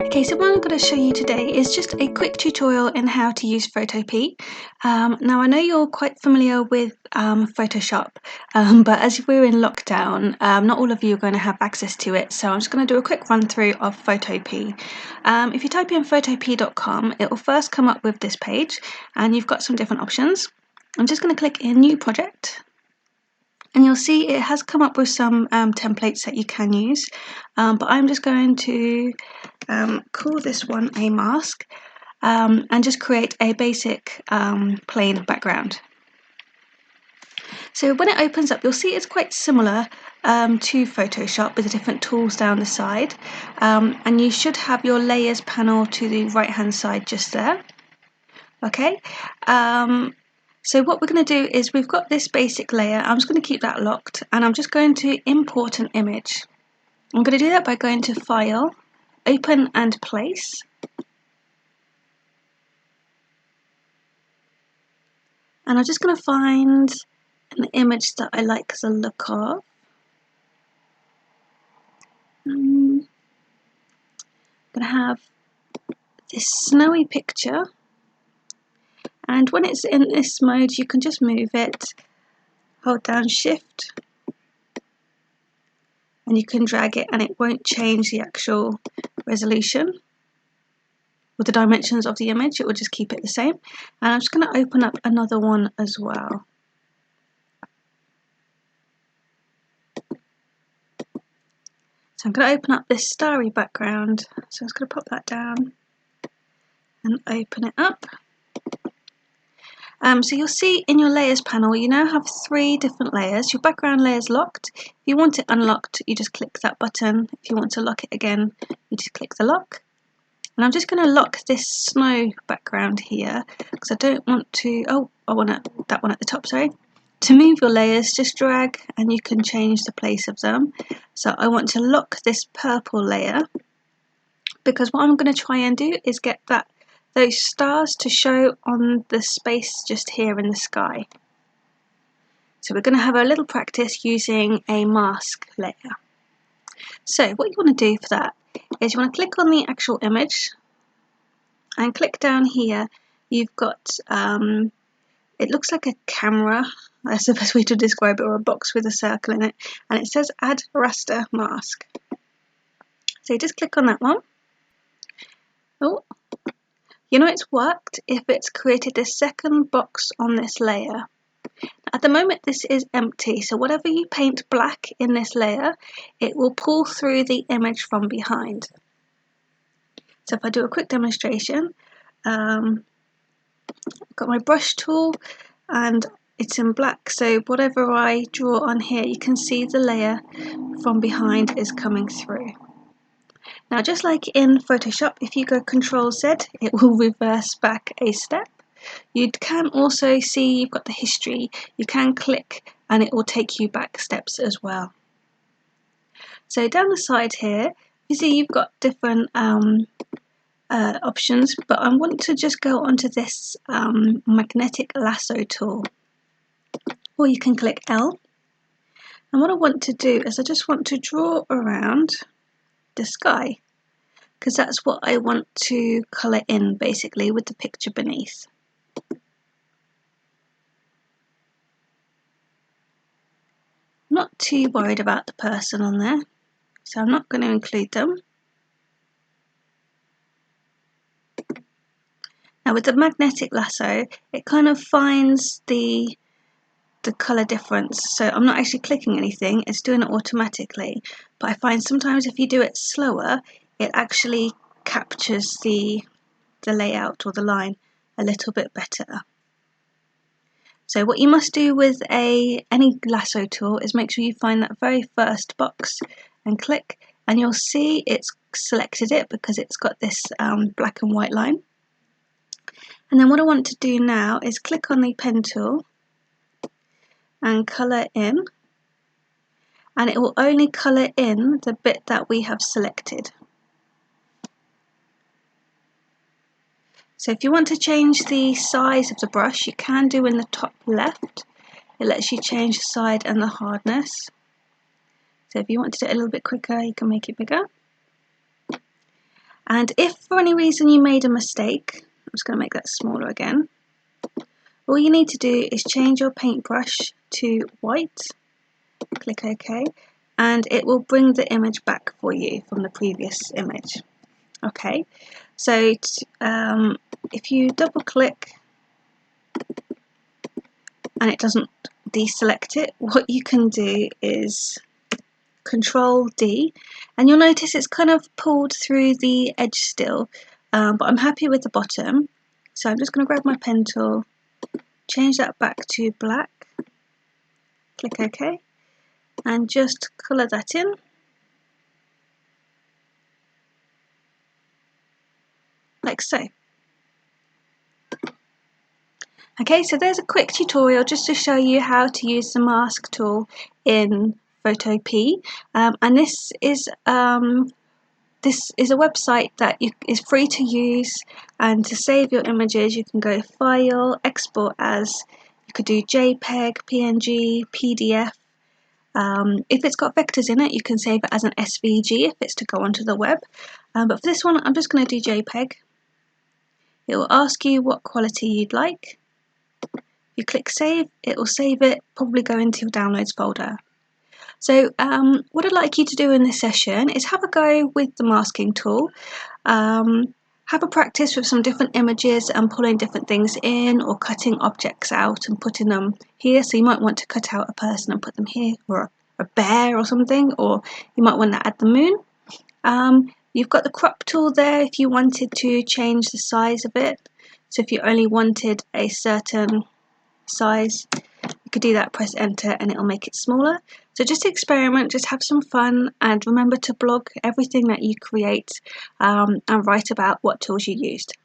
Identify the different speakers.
Speaker 1: Okay, so what I'm going to show you today is just a quick tutorial in how to use Photopea. Now I know you're quite familiar with Photoshop, but as we're in lockdown, not all of you are going to have access to it, so I'm just going to do a quick run through of Photopea. If you type in photopea.com, it will first come up with this page, and you've got some different options. I'm just going to click in New Project. And you'll see it has come up with some templates that you can use, but I'm just going to call this one a mask and just create a basic plain background. So when it opens up, you'll see it's quite similar to Photoshop with the different tools down the side, and you should have your layers panel to the right hand side just there. Okay. So what we're going to do is we've got this basic layer. I'm just going to keep that locked, and I'm just going to import an image. I'm going to do that by going to File, Open and Place. And I'm just going to find an image that I like the look of. I'm going to have this snowy picture. And when it's in this mode, you can just move it, hold down Shift, and you can drag it, and it won't change the actual resolution with the dimensions of the image. It will just keep it the same. And I'm just going to open up another one as well. So I'm going to open up this starry background. So I'm just going to pop that down and open it up. So you'll see in your layers panel, you now have 3 different layers. Your background layer is locked. If you want it unlocked, you just click that button. If you want to lock it again, you just click the lock. And I'm just going to lock this snow background here because I don't want to, I want that one at the top, sorry. To move your layers, just drag and you can change the place of them. So I want to lock this purple layer because what I'm going to try and do is get those stars to show on the space just here in the sky. So we're going to have a little practice using a mask layer. So what you want to do for that is you want to click on the actual image and click down here. You've got, it looks like a camera, that's the best way to describe it, or a box with a circle in it, and it says Add Raster Mask. So you just click on that one. Oh, you know it's worked if it's created this second box on this layer. At the moment this is empty, so whatever you paint black in this layer, it will pull through the image from behind. So if I do a quick demonstration, I've got my brush tool and it's in black, so whatever I draw on here, you can see the layer from behind is coming through. Now, just like in Photoshop, if you go Control-Z, it will reverse back a step. You can also see you've got the history. You can click and it will take you back steps as well. So down the side here, you see you've got different options, but I want to just go onto this magnetic lasso tool. Or you can click L. And what I want to do is I just want to draw around the sky, because that's what I want to colour in basically with the picture beneath. I'm not too worried about the person on there, so I'm not going to include them. Now with the magnetic lasso, it kind of finds the colour difference, so I'm not actually clicking anything, it's doing it automatically, but I find sometimes if you do it slower, it actually captures the layout or the line a little bit better. So what you must do with any lasso tool is make sure you find that very first box and click, and you'll see it's selected it because it's got this black and white line. And then what I want to do now is click on the pen tool and colour in, and it will only colour in the bit that we have selected. So if you want to change the size of the brush, you can do in the top left. It lets you change the size and the hardness. So if you wanted it a little bit quicker, you can make it bigger. And if for any reason you made a mistake, I'm just going to make that smaller again. All you need to do is change your paintbrush to white, click OK, and it will bring the image back for you from the previous image. Okay, so if you double click and it doesn't deselect it, what you can do is Control D, and you'll notice it's kind of pulled through the edge still, but I'm happy with the bottom, so I'm just going to grab my pen tool, change that back to black, click OK, and just colour that in. Like so. Okay, so there's a quick tutorial just to show you how to use the mask tool in Photopea, and this is a website that is free to use, and to save your images you can go File, Export As, you could do JPEG, PNG, PDF. If it's got vectors in it, you can save it as an SVG if it's to go onto the web, but for this one I'm just going to do JPEG. It will ask you what quality you'd like. You click save, it will save it, probably go into your downloads folder. So what I'd like you to do in this session is have a go with the masking tool, have a practice with some different images and pulling different things in, or cutting objects out and putting them here. So you might want to cut out a person and put them here, or a bear or something, or you might want to add the moon. You've got the crop tool there if you wanted to change the size of it. So if you only wanted a certain size, you could do that, press enter, and it'll make it smaller. So just experiment, just have some fun, and remember to blog everything that you create, and write about what tools you used.